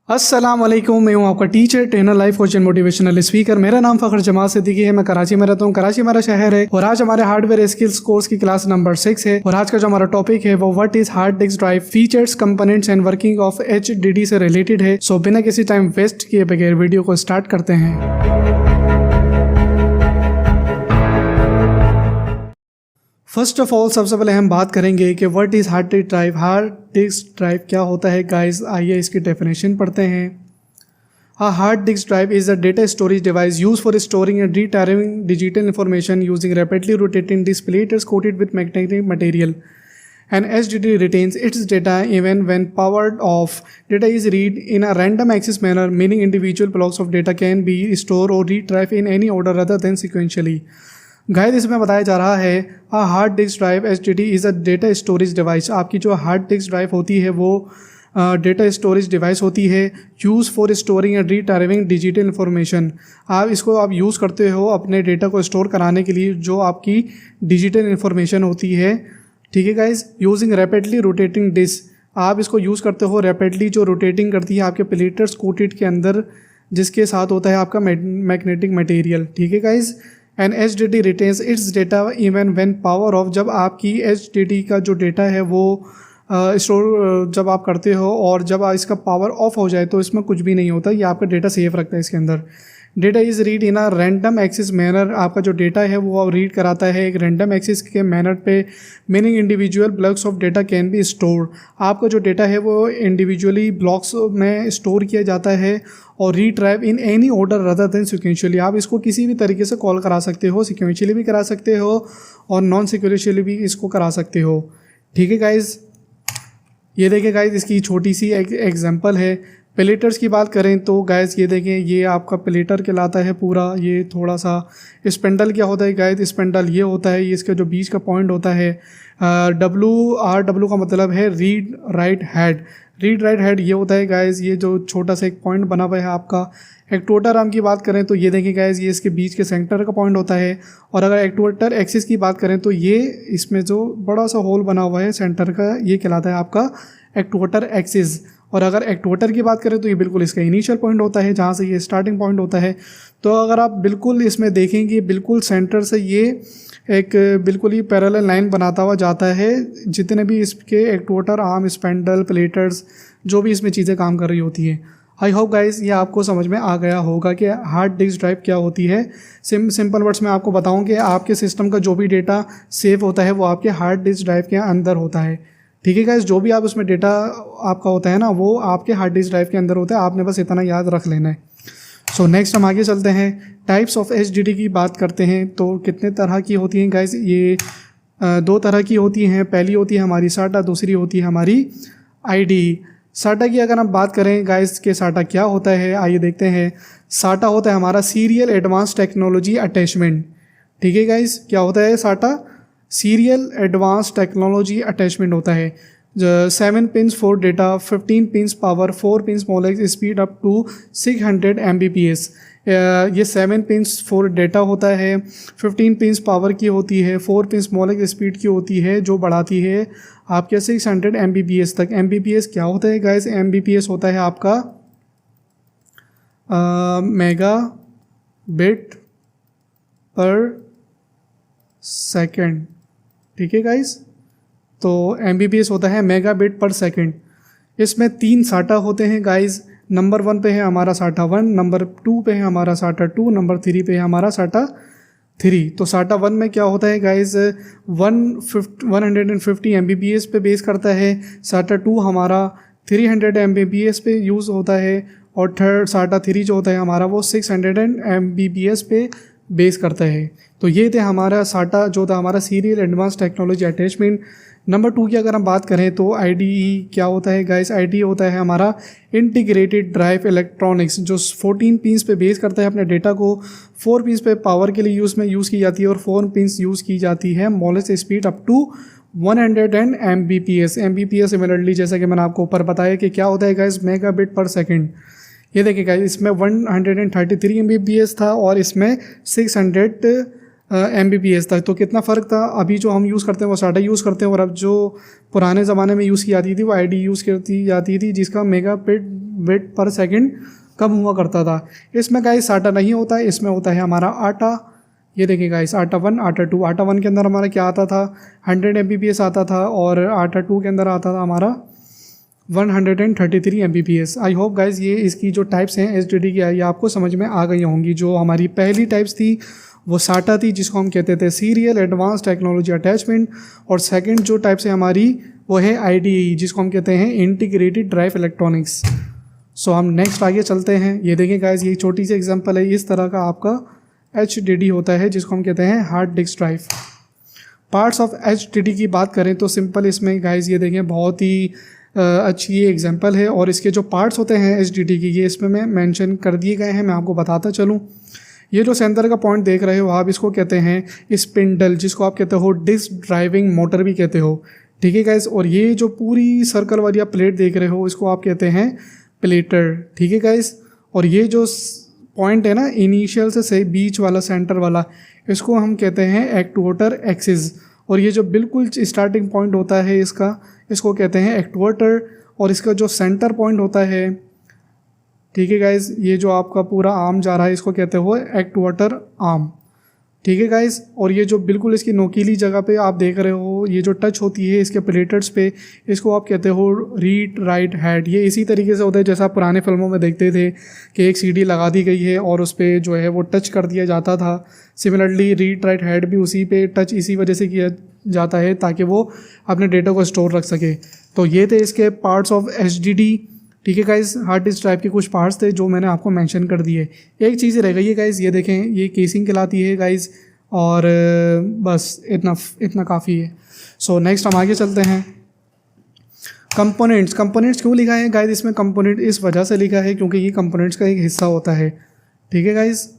अस्सलाम वालेकुम, मैं हूं आपका teacher, trainer, life coach and motivational speaker. मेरा नाम फ़खर जमाल सिद्दीकी है। मैं कराची में रहता हूं। कराची हमारा शहर है और आज हमारे हार्डवेयर स्किल्स कोर्स की क्लास नंबर 6 है। और आज का जो हमारा टॉपिक है वो what is hard disk drive, features, components and working of HDD से रिलेटेड है। सो बिना किसी टाइम वेस्ट किए बगैर वीडियो को स्टार्ट करते हैं। फर्स्ट ऑफ ऑल सबसे पहले हम बात करेंगे कि what is hard disk drive. Hard disk drive क्या होता है गाइस, आइए इसकी डेफिनेशन पढ़ते हैं। A hard disk drive is a data storage device used for storing and retrieving digital information using rapidly rotating disk plates coated with magnetic material. An HDD retains its data even when powered off. Data is read in a random access manner, meaning individual blocks of data can be stored or retrieved in any order rather than sequentially. Guys इसमें बताया जा रहा है a hard disk drive HDD is a data storage device। आपकी जो hard disk drive होती है वो डेटा स्टोरेज डिवाइस होती है, use for storing and retrieving digital information. आप यूज़ करते हो अपने डेटा को स्टोर कराने के लिए जो आपकी डिजिटल इन्फॉर्मेशन होती है। ठीक है guys, using rapidly rotating disk, आप इसको यूज़ करते हो रैपिडली जो रोटेटिंग करती है आपके प्लेटर्स कोटेड के अंदर, जिसके साथ होता है आपका मैग्नेटिक मटेरियल। ठीक है guys, and HDD retains it's data even when power of, जब आपकी HDD का जो डेटा है वो स्टोर जब आप करते हो और जब इसका पावर ऑफ हो जाए तो इसमें कुछ भी नहीं होता, ये आपका डेटा सेफ रखता है इसके अंदर। Data is read in a random access manner, आपका जो डेटा है वो रीड कराता है एक रैंडम एक्सेस के मैनर पे, meaning individual blocks of data can be stored. आपका जो डेटा है वो इंडिविजुअली ब्लॉक्स में स्टोर किया जाता है और retrieve in any order rather than sequentially. आप इसको किसी भी तरीके से कॉल करा सकते हो, सिक्वेंशियली भी करा सकते हो और नॉन सिक्वेंशियली भी इसको करा सकते हो। ठीक है गाइज, ये देखें गाइज इसकी छोटी सी एग्जांपल है। प्लेटर्स की बात करें तो गाइज ये देखें, ये आपका प्लेटर कहलाता है पूरा। ये थोड़ा सा स्पेंडल क्या होता है गाइज, स्पेंडल ये होता है, ये इसका जो बीच का पॉइंट होता है WRW का मतलब है read write head. Read write head ये होता है गाइज, ये जो छोटा सा एक पॉइंट बना हुआ है आपका। एक्टुएटर आर्म की बात करें तो ये देखिए गाइज, ये इसके बीच के सेंटर का पॉइंट होता है। और अगर एक्टुएटर एक्सिस की बात करें तो ये इसमें जो बड़ा सा होल बना हुआ है सेंटर का, ये कहलाता है आपका एक्टुएटर एक्सिस। और अगर एक्टुएटर की बात करें तो ये बिल्कुल इसका इनिशियल पॉइंट होता है, जहाँ से ये स्टार्टिंग पॉइंट होता है। तो अगर आप बिल्कुल इसमें देखेंगे, बिल्कुल सेंटर से ये एक बिल्कुल ही पैरेलल लाइन बनाता हुआ जाता है। जितने भी इसके एक्टुएटर आर्म, स्पेंडल, प्लेटर्स, जो भी इसमें चीज़ें काम कर रही होती हैं। आई होप गाइस ये आपको समझ में आ गया होगा कि हार्ड डिस्क ड्राइव क्या होती है। सिंपल वर्ड्स में आपको बताऊं कि आपके सिस्टम का जो भी डेटा सेव होता है वो आपके हार्ड डिस्क ड्राइव के अंदर होता है। ठीक है गाइस, जो भी आप उसमें डेटा आपका होता है ना, वो आपके हार्ड डिस्क ड्राइव के अंदर होता है। आपने बस इतना याद रख लेना है। सो नेक्स्ट हम आगे चलते हैं, टाइप्स ऑफ HDD की बात करते हैं। तो कितने तरह की होती हैं गाइस, ये 2 तरह की होती हैं। पहली होती है हमारी SATA, दूसरी होती है हमारी IDE। SATA की अगर हम बात करें गाइस के SATA क्या होता है, आइए देखते हैं। SATA होता है हमारा सीरियल एडवांस टेक्नोलॉजी अटैचमेंट। ठीक है गाइस, क्या होता है SATA? Serial advance technology attachment होता है। 7 pins for data, 15 pins power, 4 pins Molex speed up to 600 Mbps। ये 7 पिन्स फॉर डेटा होता है, 15 पिन्स पावर की होती है, 4 पिन्स मोलेक्स स्पीड की होती है, जो बढ़ाती है आपके 600 Mbps तक। Mbps क्या होता है गाइस? Mbps होता है आपका मेगा बिट पर सेकेंड। ठीक है गाइस, तो Mbps होता है मेगा बिट पर सेकेंड। इसमें 3 SATA होते हैं गाइस। नंबर 1 पे है हमारा SATA 1, नंबर 2 पे है हमारा SATA 2, नंबर 3 पे है हमारा SATA 3। तो SATA 1 में क्या होता है गाइस, 150 Mbps पे बेस करता है। SATA 2 हमारा 300 Mbps पे यूज़ होता है। और थर्ड SATA 3 जो होता है हमारा वो 600 Mbps पे बेस करता है। तो ये थे हमारा SATA जो था हमारा serial advance technology attachment. Number 2 की अगर हम बात करें तो IDE क्या होता है गाइस? IDE होता है हमारा इंटीग्रेटेड ड्राइव इलेक्ट्रॉनिक्स, जो 14 पिन्स पे बेस करता है अपने डेटा को। 4 पिन्स पे पावर के लिए यूज़ की जाती है और 4 पिन्स यूज़ की जाती है Molex speed up to 100 Mbps। Mbps similarly जैसा कि मैंने आपको ऊपर बताया कि क्या होता है गाइस, मेगा बिट पर सेकेंड। ये देखिए गाइस, इसमें 133 Mbps था और इसमें 600 Mbps तक। तो कितना फ़र्क था, अभी जो हम यूज़ करते हैं वो SATA यूज़ करते हैं, और अब जो पुराने ज़माने में यूज़ की जाती थी वो ID यूज़ करती जाती थी, जिसका मेगाबिट पर सेकंड कम हुआ करता था। इसमें गाइस SATA नहीं होता है, इसमें होता है हमारा आटा। ये देखिए गाइस, आटा 1, आटा 2। आटा 1 के अंदर हमारा क्या आता था, 100 Mbps आता था, और आटा 2 के अंदर आता था हमारा 133 Mbps। आई होप गाइस ये इसकी जो टाइप्स हैं HDD की, ये आपको समझ में आ गई होंगी। जो हमारी पहली टाइप्स थी वो SATA थी, जिसको हम कहते थे सीरियल एडवांस टेक्नोलॉजी अटैचमेंट, और सेकंड जो टाइप से हमारी वो है IDE, जिसको हम कहते हैं इंटीग्रेटेड ड्राइव इलेक्ट्रॉनिक्स। सो हम नेक्स्ट आगे चलते हैं। ये देखिए गाइस, ये छोटी सी एग्जांपल है, इस तरह का आपका HDD होता है, जिसको हम कहते हैं hard disk drive. Parts of HDD की बात करें तो सिंपल इसमें गाइस ये देखें बहुत ही अच्छी ये एग्जांपल है, और इसके जो पार्ट्स होते हैं HDD की ये इसमें मैं मेंशन कर दिए गए हैं, मैं आपको बताता चलूँ। ये जो सेंटर का पॉइंट देख रहे हो आप, इसको कहते हैं स्पिंडल, जिसको आप कहते हो डिस्क ड्राइविंग मोटर भी कहते हो, ठीक है गाइस। और ये जो पूरी सर्कल वाली आप प्लेट देख रहे हो, इसको आप कहते हैं प्लेटर, ठीक है गाइस। और ये जो पॉइंट है ना इनिशियल से बीच वाला सेंटर वाला, इसको हम कहते हैं एक्टुएटर एक्सिस। और ये जो बिल्कुल स्टार्टिंग पॉइंट होता है इसका, इसको कहते हैं एक्टुएटर। और इसका जो सेंटर पॉइंट होता है, ठीक है गाइस, ये जो आपका पूरा आर्म जा रहा है इसको कहते हो एक्टुएटर आर्म, ठीक है गाइस। और ये जो बिल्कुल इसकी नोकीली जगह पे आप देख रहे हो, ये जो टच होती है इसके प्लेटर्स पे, इसको आप कहते हो रीड राइट हेड। ये इसी तरीके से होता है जैसा पुराने फिल्मों में देखते थे कि एक CD लगा दी गई है और उस पर जो है वो टच कर दिया जाता था। सिमिलरली रीड राइट हेड भी उसी पे टच इसी वजह से किया जाता है ताकि वो अपने डेटा को स्टोर रख सके। तो ये थे इसके पार्ट्स ऑफ HDD, ठीक है गाइस। हार्ड डिस्क ड्राइव के कुछ पार्ट्स थे जो मैंने आपको मेंशन कर दिए। एक चीज़ रह गई है गाइस, ये देखें, ये केसिंग कहलाती है गाइस, और बस इतना काफ़ी है। सो नेक्स्ट हम आगे चलते हैं। कंपोनेंट्स क्यों लिखा है गाइस इसमें? कंपोनेंट इस वजह से लिखा है क्योंकि ये कंपोनेंट्स का एक हिस्सा होता है, ठीक है गाइस।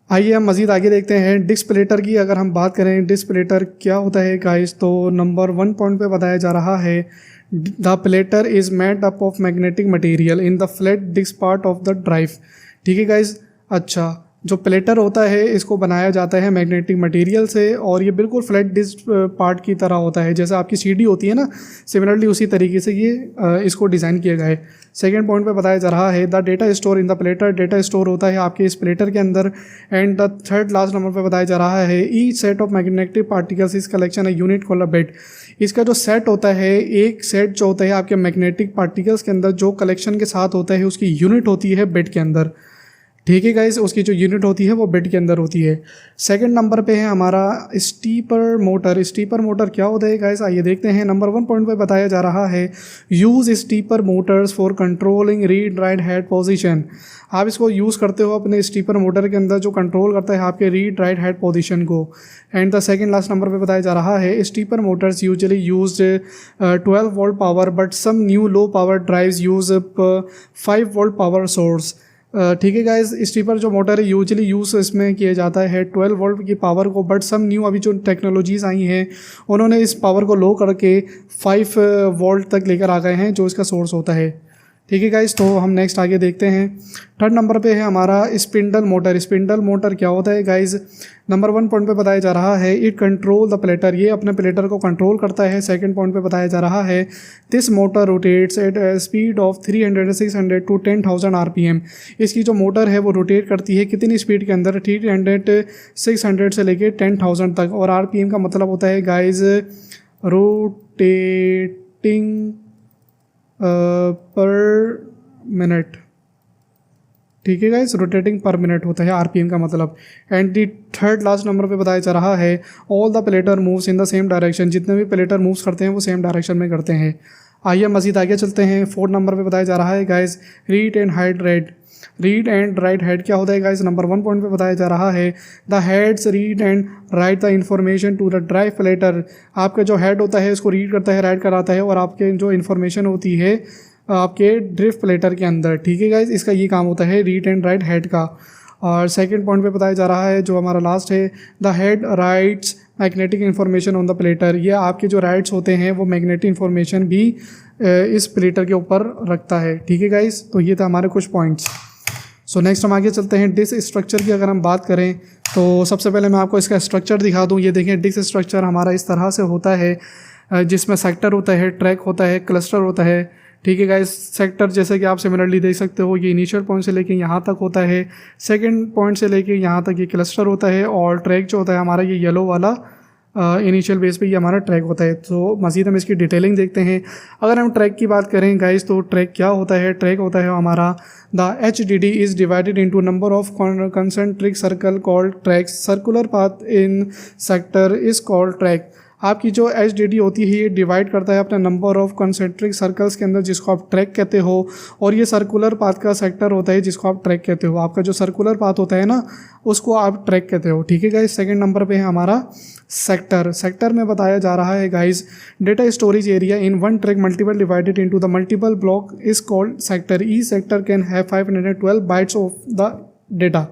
आइए हम मज़ीद आगे देखते हैं। डिस्क प्लेटर की अगर हम बात करें, डिस्क प्लेटर क्या होता है गाइस, तो नंबर 1 पॉइंट पे बताया जा रहा है, the platter is made up of magnetic material in the flat disk part of the drive, ठीक है गाइस। अच्छा, जो प्लेटर होता है इसको बनाया जाता है मैग्नेटिक मटेरियल से, और ये बिल्कुल फ्लैट डिस्क पार्ट की तरह होता है, जैसे आपकी CD होती है ना, सिमिलरली उसी तरीके से ये इसको डिज़ाइन किया गया है। सेकंड पॉइंट पे बताया जा रहा है, the data store in the platter, data store होता है आपके इस प्लेटर के अंदर। And the third last number पे बताया जा रहा है, each set of magnetic particles इस कलेक्शन है यूनिट कॉल्ड अ बिट। इसका जो सेट होता है, एक सेट जो होता है आपके मैग्नेटिक पार्टिकल्स के अंदर जो कलेक्शन के साथ होता है, उसकी यूनिट होती है बिट के अंदर, ठीक है गाइस। उसकी जो यूनिट होती है वो बिट के अंदर होती है। सेकंड नंबर पे है हमारा स्टीपर मोटर। स्टीपर मोटर क्या होता है गाइस, आइए देखते हैं। नंबर 1 पॉइंट पे बताया जा रहा है, use stepper motors for controlling read write head position. आप इसको यूज़ करते हो अपने स्टीपर मोटर के अंदर जो कंट्रोल करता है आपके रीड राइट हेड पोजीशन को। And the second last number पे बताया जा रहा है, stepper motors usually used 12 volt power, but some new low power drives use 5 volt power source, ठीक है गाइस। स्टीपर जो मोटर है यूजुअली यूज़ इसमें किया जाता है 12 वोल्ट की पावर को, बट सम न्यू अभी जो टेक्नोलॉजीज़ आई हैं उन्होंने इस पावर को लो करके 5 वोल्ट तक लेकर आ गए हैं जो इसका सोर्स होता है, ठीक है गाइस। तो हम नेक्स्ट आगे देखते हैं। थर्ड नंबर पे है हमारा स्पिंडल मोटर। स्पिंडल मोटर क्या होता है गाइस, नंबर 1 पॉइंट पे बताया जा रहा है, इट कंट्रोल द प्लेटर, ये अपने प्लेटर को कंट्रोल करता है। सेकंड पॉइंट पे बताया जा रहा है, this motor rotates at speed of 300 600 to 10,000 RPM। इसकी जो मोटर है वो रोटेट करती है कितनी स्पीड के अंदर, 300 600 से लेके 10,000 तक। और RPM का मतलब होता है गाइस रोटेटिंग पर मिनट, ठीक है गाइस, रोटेटिंग पर मिनट होता है RPM का मतलब। And the third last number पे बताया जा रहा है, all the platter moves in the same direction, जितने भी प्लेटर मूव्स करते हैं वो सेम डायरेक्शन में करते हैं। आइए मज़ीद आगे चलते हैं। फोर्थ नंबर पे बताया जा रहा है guys, read and hide right. Read and write head क्या होता है गाइस, नंबर 1 पॉइंट पे बताया जा रहा है, the heads read and write the information to the drive platter. आपका जो हेड होता है उसको रीड करता है, राइट कराता है, और आपके जो इन्फॉर्मेशन होती है आपके ड्रिफ्ट प्लेटर के अंदर, ठीक है गाइस। इसका ये काम होता है रीड एंड राइट हेड का। और सेकंड पॉइंट पे बताया जा रहा है जो हमारा लास्ट है, the head rights magnetic information on the platter. ये आपके जो राइट्स होते हैं वो मैग्नेटिक इन्फॉर्मेशन भी इस प्लेटर के ऊपर रखता है, ठीक है गाइस। तो ये था हमारे कुछ पॉइंट्स। सो नेक्स्ट हम आगे चलते हैं डिस्क स्ट्रक्चर की। अगर हम बात करें तो सबसे पहले मैं आपको इसका स्ट्रक्चर दिखा दूँ। ये देखें, डिस्क स्ट्रक्चर हमारा इस तरह से होता है, जिसमें सेक्टर होता है, ट्रैक होता है, क्लस्टर होता है। ठीक है गाइस, सेक्टर जैसे कि आप सिमिलरली देख सकते हो, ये इनिशियल पॉइंट से लेके यहाँ तक होता है, सेकंड पॉइंट से लेके यहाँ तक ये क्लस्टर होता है, और ट्रैक जो होता है हमारा ये येलो वाला इनिशियल बेस पे ये हमारा ट्रैक होता है। तो मज़ीद हम इसकी डिटेलिंग देखते हैं। अगर हम ट्रैक की बात करें गाइस, तो ट्रैक क्या होता है? ट्रैक होता है हमारा the HDD is divided into number of concentric circle called tracks. Circular path in sector is called track. आपकी जो HDD होती है ये डिवाइड करता है अपने नंबर ऑफ कंसेंट्रिक सर्कल्स के अंदर, जिसको आप ट्रैक कहते हो, और ये सर्कुलर पाथ का सेक्टर होता है जिसको आप ट्रैक कहते हो। आपका जो सर्कुलर पाथ होता है ना, उसको आप ट्रैक कहते हो। ठीक है गाइस, सेकंड नंबर पे है हमारा सेक्टर। सेक्टर में बताया जा रहा है guys, data storage area in one track multiple divided into the multiple block is called sector. Each sector can have 512 bytes of the data.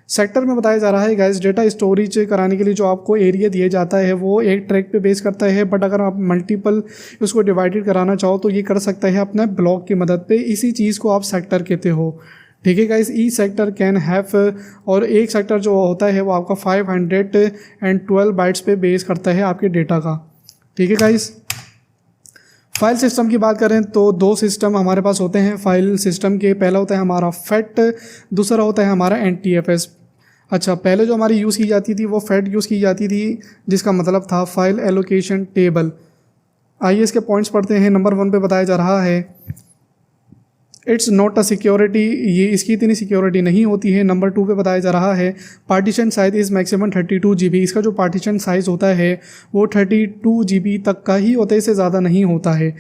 Sector में बताया जा रहा है गाइस, डेटा स्टोरेज कराने के लिए जो आपको एरिया दिया जाता है वो एक ट्रैक पे बेस करता है, बट अगर आप मल्टीपल उसको डिवाइडेड कराना चाहो तो ये कर सकता है अपने ब्लॉक की मदद पे। इसी चीज़ को आप सेक्टर कहते हो। ठीक है guys, E sector can have, और एक सेक्टर जो होता है वो आपका 512 बाइट्स पे बेस करता है आपके डेटा का। ठीक है गाइस, फाइल सिस्टम की बात करें तो दो सिस्टम हमारे पास होते हैं फाइल सिस्टम के। पहला होता है हमारा FAT, दूसरा होता है हमारा NTFS। अच्छा, पहले जो हमारी यूज़ की जाती थी वो FAT यूज़ की जाती थी, जिसका मतलब था फाइल एलोकेशन टेबल। आइए इसके पॉइंट्स पढ़ते हैं। नंबर 1 पे बताया जा रहा है, इट्स नॉट अ सिक्योरिटी, ये इसकी इतनी सिक्योरिटी नहीं होती है। नंबर 2 पे बताया जा रहा है, partition size is maximum 32 GB। इसका जो पार्टीशन साइज़ होता है वो 32 GB तक का ही होता है, इससे ज़्यादा नहीं होता है।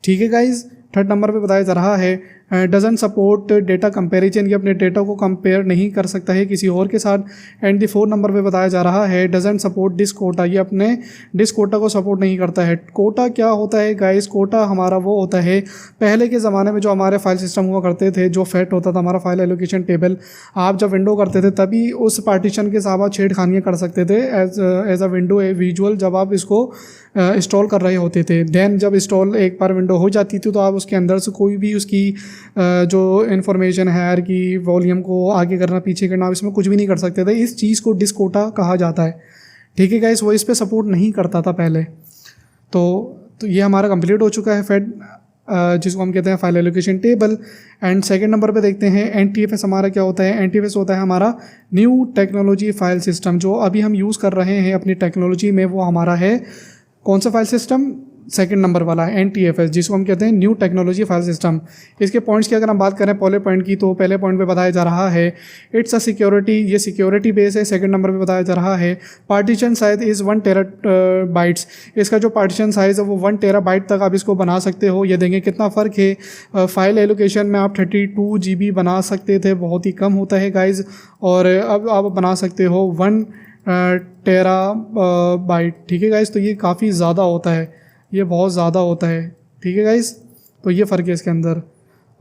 ठीक है गाइज़, थर्ड नंबर पे बताया जा रहा है, डजंट सपोर्ट डेटा कंपैरिजन, ये अपने डेटा को कंपेयर नहीं कर सकता है किसी और के साथ। एंड द 4 नंबर पे बताया जा रहा है, डजंट सपोर्ट डिस्क कोटा, ये अपने डिस्क कोटा को सपोर्ट नहीं करता है। कोटा क्या होता है गाइस? कोटा हमारा वो होता है, पहले के ज़माने में जो हमारे फाइल सिस्टम हुआ करते थे, जो FAT होता था हमारा फाइल एलोकेशन टेबल, आप जब विंडो करते थे तभी उस पार्टीशन के साथ आप छेड़खानियाँ कर सकते थे एज अ विंडो विजुअल, जब आप इसको इंस्टॉल कर रहे होते थे। देन जब इंस्टॉल एक बार विंडो हो जाती थी तो आप उसके अंदर से कोई भी उसकी जो इन्फॉर्मेशन है कि वॉल्यूम को आगे करना पीछे करना, आप इसमें कुछ भी नहीं कर सकते थे। इस चीज़ को डिस्क कोटा कहा जाता है। ठीक है गाइस, वो इस पे सपोर्ट नहीं करता था पहले। तो ये हमारा कंप्लीट हो चुका है FAT, जिसको हम कहते हैं file allocation table. And second number पे देखते हैं NTFS हमारा क्या होता है। NTFS होता है हमारा न्यू टेक्नोलॉजी फाइल सिस्टम। जो अभी हम यूज़ कर रहे हैं अपनी टेक्नोलॉजी में, वो हमारा है कौन सा फाइल सिस्टम? सेकंड नंबर वाला है NTFS, जिसको हम कहते हैं न्यू टेक्नोलॉजी फाइल सिस्टम। इसके पॉइंट्स की अगर हम बात करें पहले पॉइंट की, तो पहले पॉइंट पे बताया जा रहा है, इट्स अ सिक्योरिटी, ये सिक्योरिटी बेस है। सेकंड नंबर पे बताया जा रहा है, पार्टीशन साइज इज़ 1 टेराबाइट्स, इसका जो पार्टीशन साइज़ है वो 1 टेराबाइट तक आप इसको बना सकते हो। ये देंगे कितना फ़र्क है। फाइल एलोकेशन में आप 32 GB बना सकते थे, बहुत ही कम होता है गाइज, और अब आप बना सकते हो 1 टेराबाइट। ठीक है गाइज, तो ये काफ़ी ज़्यादा होता है, ये बहुत ज़्यादा होता है। ठीक है गाइस, तो ये फ़र्क है इसके अंदर।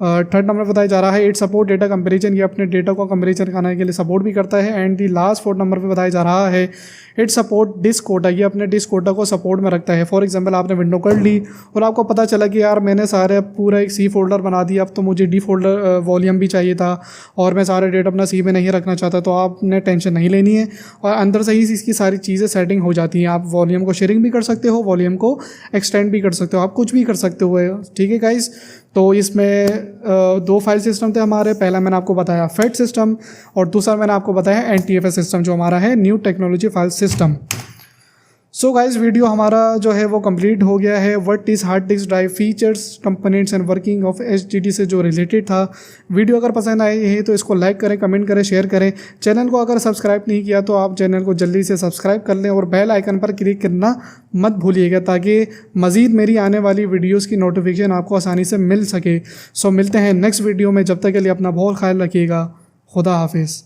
थर्ड नंबर बताया जा रहा है, इट सपोर्ट डेटा कंपैरिजन, ये अपने डेटा को कंपैरिजन करने के लिए सपोर्ट भी करता है। एंड दी लास्ट 4 नंबर पे बताया जा रहा है, इट सपोर्ट डिस्क कोटा, ये अपने डिस्क कोटा को सपोर्ट में रखता है। फॉर एग्जांपल आपने विंडो कर ली और आपको पता चला कि यार मैंने सारे पूरा एक C फोल्डर बना दिया, अब तो मुझे D फोल्डर वॉल्यूम भी चाहिए था और मैं सारे डेटा अपना C में नहीं रखना चाहता, तो आपने टेंशन नहीं लेनी है और अंदर से ही इसकी सारी चीज़ें सेटिंग हो जाती हैं। आप वॉल्यूम को शेयरिंग भी कर सकते हो, वॉल्यूम को एक्सटेंड भी कर सकते हो, आप कुछ भी कर सकते हो। ठीक है गाइस, तो इसमें 2 फाइल सिस्टम थे हमारे। पहला मैंने आपको बताया FAT सिस्टम और दूसरा मैंने आपको बताया NTFS सिस्टम, जो हमारा है new technology file system. So guys, video हमारा जो है वो कंप्लीट हो गया है। What is hard disk drive, features, components and working of HDD से जो रिलेटेड था। वीडियो अगर पसंद आई है तो इसको लाइक करें, कमेंट करें, शेयर करें। चैनल को अगर सब्सक्राइब नहीं किया तो आप चैनल को जल्दी से सब्सक्राइब कर लें और बेल आइकन पर क्लिक करना मत भूलिएगा, ताकि मज़ीद मेरी आने वाली वीडियोज़ की नोटिफिकेशन आपको आसानी से मिल सके। सो मिलते हैं नेक्स्ट वीडियो में, जब तक के लिए अपना बहुत ख्याल रखिएगा। खुदा हाफिज़।